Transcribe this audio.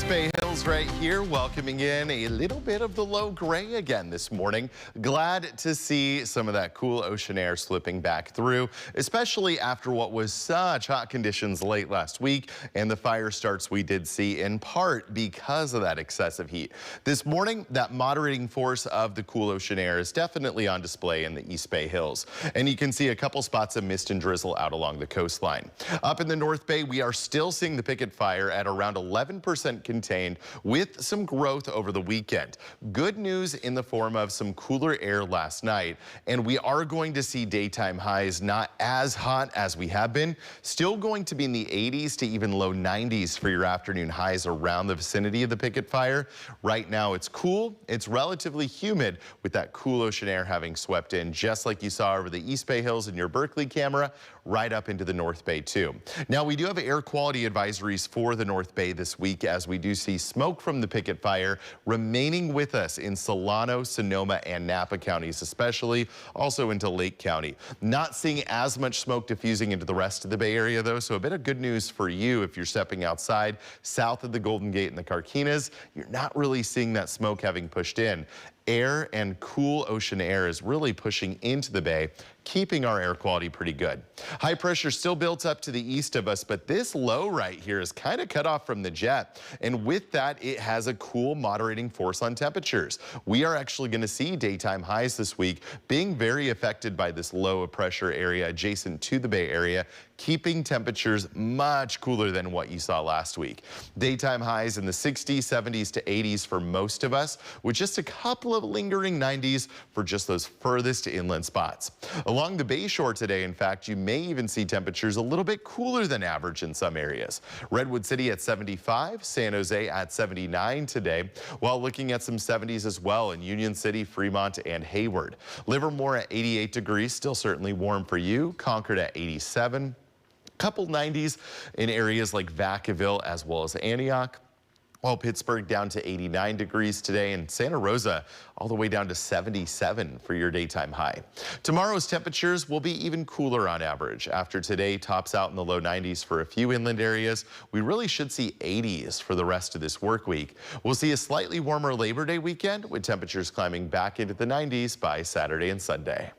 East Bay Hills right here, welcoming in a little bit of the low gray again this morning. Glad to see some of that cool ocean air slipping back through, especially after what was such hot conditions late last week and the fire starts we did see in part because of that excessive heat. This morning, that moderating force of the cool ocean air is definitely on display in the East Bay Hills. And you can see a couple spots of mist and drizzle out along the coastline. Up in the North Bay, we are still seeing the Picket Fire at around 11% contained with some growth over the weekend. Good news in the form of some cooler air last night, and we are going to see daytime highs not as hot as we have been. Still going to be in the 80s to even low 90s for your afternoon highs around the vicinity of the Picket Fire. Right now it's cool, it's relatively humid with that cool ocean air having swept in just like you saw over the East Bay Hills in your Berkeley camera, right up into the North Bay too. Now we do have air quality advisories for the North Bay this week as we do see smoke from the Picket Fire remaining with us in Solano, Sonoma, and Napa counties, especially also into Lake County. Not seeing as much smoke diffusing into the rest of the Bay Area though, so a bit of good news for you if you're stepping outside south of the Golden Gate and the Carquinez. You're not really seeing that smoke having pushed in. Air and cool ocean air is really pushing into the bay, keeping our air quality pretty good. High pressure still built up to the east of us, but this low right here is kind of cut off from the jet. And with that, it has a cool moderating force on temperatures. We are actually going to see daytime highs this week being very affected by this low pressure area adjacent to the Bay Area, keeping temperatures much cooler than what you saw last week. Daytime highs in the 60s, 70s to 80s for most of us, with just a couple of lingering 90s for just those furthest inland spots. Along the Bay Shore today, in fact, you may even see temperatures a little bit cooler than average in some areas. Redwood City at 75, San Jose at 79 today, while looking at some 70s as well in Union City, Fremont, and Hayward. Livermore at 88 degrees, still certainly warm for you. Concord at 87. Couple 90s in areas like Vacaville as well as Antioch. While Pittsburgh down to 89 degrees today, and Santa Rosa all the way down to 77 for your daytime high. Tomorrow's temperatures will be even cooler on average. After today tops out in the low 90s for a few inland areas, we really should see 80s for the rest of this work week. We'll see a slightly warmer Labor Day weekend with temperatures climbing back into the 90s by Saturday and Sunday.